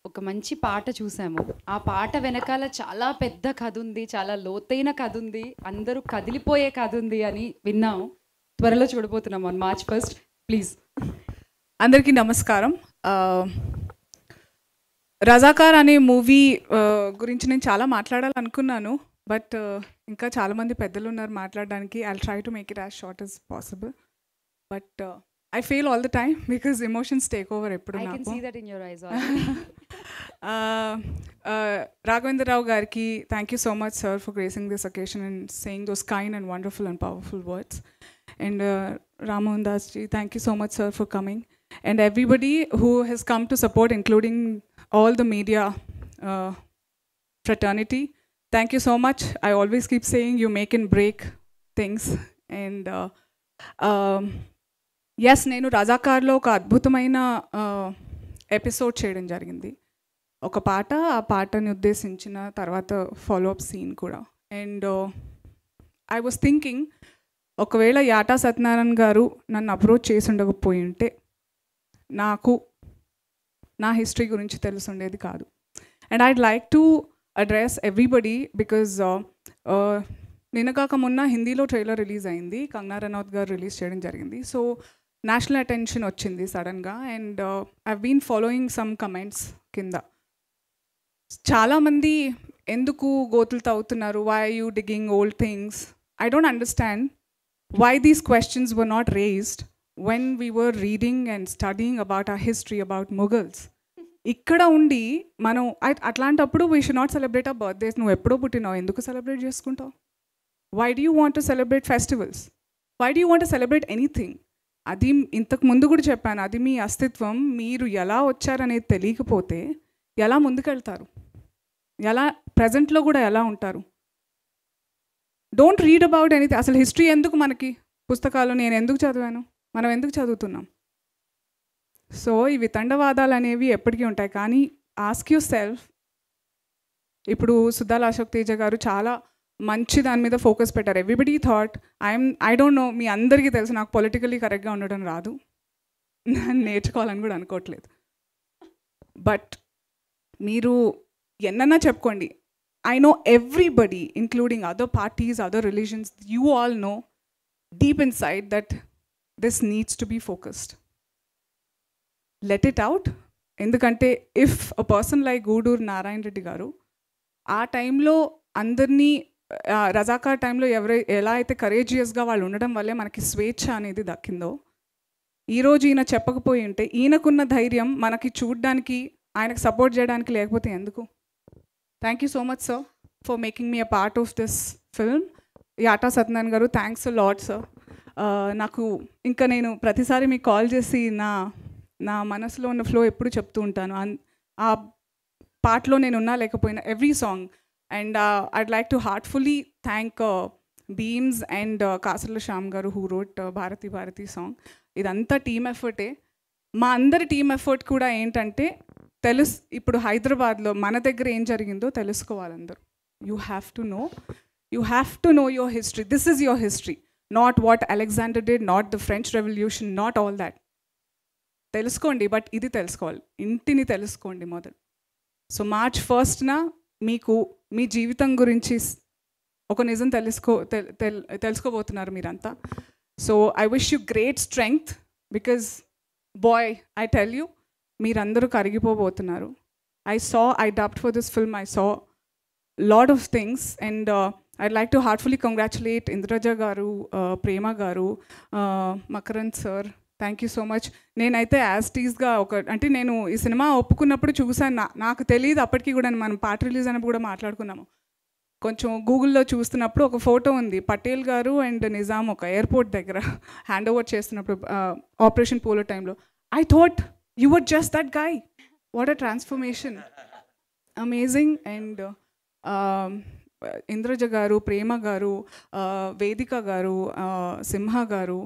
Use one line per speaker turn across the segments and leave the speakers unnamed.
ఒక మంచి పాట చూసాము. ఆ పాట వెనకాల చాలా పెద్ద కథ ఉంది, చాలా లోతైన కథ ఉంది, అందరూ కదిలిపోయే కథ ఉంది అని విన్నాము. త్వరలో చూడబోతున్నాం ఆన్ March 1st. ప్లీజ్.
అందరికీ నమస్కారం. రజాకార్ అనే మూవీ గురించి నేను చాలా మాట్లాడాలనుకున్నాను, బట్ ఇంకా చాలామంది పెద్దలు ఉన్నారు మాట్లాడడానికి. I'll try to make it as short as possible, but I fail all the time because emotions take over ఎప్పుడు.
I can see that in your eyes.
Raghavendra Rao gariki, thank you so much sir for gracing this occasion and saying those kind and wonderful and powerful words. And Ram Mohan Das ji, thank you so much sir for coming. And everybody who has come to support, including all the media fraternity, thank you so much. I always keep saying you make and break things. And yes, నేను రజాకార్లో ఒక అద్భుతమైన episode చేయడం జరిగింది. ఒక పాట, ఆ పాటని ఉద్దేశించిన తర్వాత ఫాలోఅప్ సీన్ కూడా. అండ్ ఐ వాజ్ థింకింగ్, ఒకవేళ యాటా సత్యనారాయణ గారు నన్ను అప్రోచ్ చేసి ఉండకపోయి ఉంటే నాకు నా హిస్టరీ గురించి తెలుసుండేది కాదు. And I'd like to address everybody because నిన్నగాక మొన్న హిందీలో ట్రైలర్ రిలీజ్ అయింది, కంగనా రనౌత్ గారు రిలీజ్ చేయడం జరిగింది. సో నేషనల్ అటెన్షన్ వచ్చింది సడన్గా. And I been following some comments కింద. చాలామంది ఎందుకు గోతులు తవ్వుతున్నారు, why you digging old things, I don't understand why these questions were not raised when we were reading and studying about our history about Mughals. ఇక్కడ ఉండి మనం అట్లాంటప్పుడు we should not celebrate our birthdays. నువ్వు ఎప్పుడో పుట్టినావు, ఎందుకు సెలబ్రేట్ చేసుకుంటావు? Why do you want to celebrate festivals? Why do you want to celebrate anything? అది ఇంతకు ముందు కూడా చెప్పాను, అది మీ అస్తిత్వం. మీరు ఎలా వచ్చారనేది తెలియకపోతే ఎలా ముందుకెళ్తారు, ఎలా ప్రజెంట్లో కూడా ఎలా ఉంటారు? Don't read about anything. అసలు హిస్టరీ ఎందుకు మనకి? పుస్తకాలు నేను ఎందుకు చదివాను, మనం ఎందుకు చదువుతున్నాం? సో ఈ వితండవాదాలు అనేవి ఎప్పటికీ ఉంటాయి. కానీ ఆస్క్ యువర్ సెల్ఫ్, ఇప్పుడు సుద్దాల అశోక్ తేజ గారు చాలా మంచి దాని మీద ఫోకస్ పెట్టారు. Everybody thought I don't know, మీ అందరికీ తెలుసు నాకు పొలిటికల్లీ కరెక్ట్గా ఉండడం రాదు, నేర్చుకోవాలని కూడా అనుకోవట్లేదు. బట్ మీరు ఎన్నన్నా చెప్పుకోండి, I know everybody including other parties, other religions, you all know deep inside that this needs to be focused. Let it out. ఎందుకంటే if a person like Guduru Narayana Reddy garu ఆ టైంలో అందరినీ, రజాకార్ టైంలో ఎలా అయితే కరేజియస్గా వాళ్ళు ఉండడం వల్లే మనకి స్వేచ్ఛ అనేది దక్కిందో, ఈరోజు ఈయన చెప్పకపోయి ఉంటే, ఈయనకున్న ధైర్యం మనకి చూడడానికి, ఆయనకు సపోర్ట్ చేయడానికి లేకపోతే ఎందుకు? Thank you so much sir for making me a part of this film. Yata Satyanarayana garu, thanks a lot sir. నాకు ఇంకా నేను ప్రతిసారి మీకు కాల్ చేసి నా మనసులో ఉన్న ఫ్లో ఎప్పుడు చెప్తూ ఉంటాను. ఆ పాటలో నేను ఉన్నా లేకపోయినా, every song. And I'd like to heartfully thank Beams and Kasarla Shyam garu who wrote Bharati Bharati song. Idantha team effort. మా అందరి టీమ్ ఎఫర్ట్ కూడా ఏంటంటే, ఇప్పుడు హైదరాబాద్లో మన దగ్గర ఏం జరిగిందో తెలుసుకోవాలి అందరూ. You have to know your history. This is your history, not what Alexander did, not the French revolution, not all that. తెలుసుకోండి, బట్ ఇది తెలుసుకోవాలి, ఇంటిని తెలుసుకోండి మొదలు. సో March 1st మీకు మీ జీవితం గురించి ఒక నిజం తెలుసుకోబోతున్నారు మీరంతా. So I wish you great strength because boy I tell you, మీరందరూ కరిగిపోబోతున్నారు. I dubbed for this film, I saw lot of things. And I'd like to heartfully congratulate Indraja garu, Prema garu, Makarand sir, thank you so much. నేనైతే as టీజ్గా అంటే నేను ఈ cinema ఒప్పుకున్నప్పుడు చూసాను, నాకు తెలియదు అప్పటికి కూడా. మనం పాట రిలీజ్ అయినప్పుడు కూడా మాట్లాడుకున్నాము. కొంచెం గూగుల్లో చూస్తున్నప్పుడు ఒక ఫోటో ఉంది, పటేల్ గారు అండ్ నిజాం ఒక ఎయిర్పోర్ట్ దగ్గర హ్యాండ్ ఓవర్ చేస్తున్నప్పుడు ఆపరేషన్ పోలో టైంలో. I thought you were just that guy. What a transformation, amazing. And Indraja garu, Prema గారు, వేదిక గారు, సింహ గారు,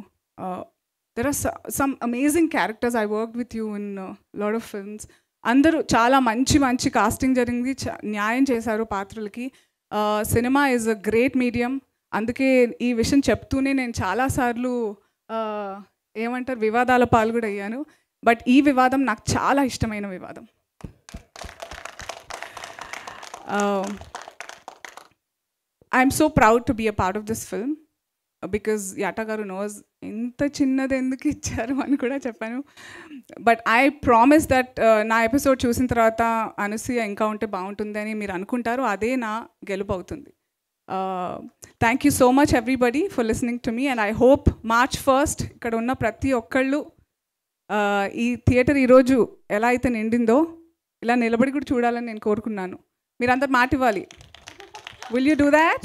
there are some amazing characters. I worked with you in a lot of films. అందరూ చాలా మంచి కాస్టింగ్ జరిగింది, న్యాయం చేశారు పాత్రలకి. Cinema is a great medium. అందుకే ఈ విషయం చెప్తూనే నేను చాలాసార్లు ఏమంటారు వివాదాల పాల్గొనయ్యాను. బట్ ఈ వివాదం నాకు చాలా ఇష్టమైన వివాదం. I'm so proud to be a part of this film because Yata garu knows ఎంత చిన్నది ఎందుకు ఇచ్చారు అని కూడా చెప్పాను. బట్ ఐ ప్రామిస్ దట్ నా ఎపిసోడ్ చూసిన తర్వాత అనసూయ ఇంకా ఉంటే బాగుంటుంది అని మీరు అనుకుంటారు, అదే నా గెలుపు అవుతుంది. Thank you so much everybody for listening to me, and I hope March 1st ఇక్కడ ఉన్న ప్రతి ఒక్కళ్ళు ఈ థియేటర్ ఈరోజు ఎలా అయితే నిండిందో ఇలా నిలబడి కూడా చూడాలని నేను కోరుకున్నాను. మీరందరూ మాట ఇవ్వాలి. Will you do that?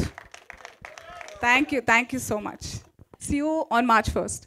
Thank you so much. See you on March 1st.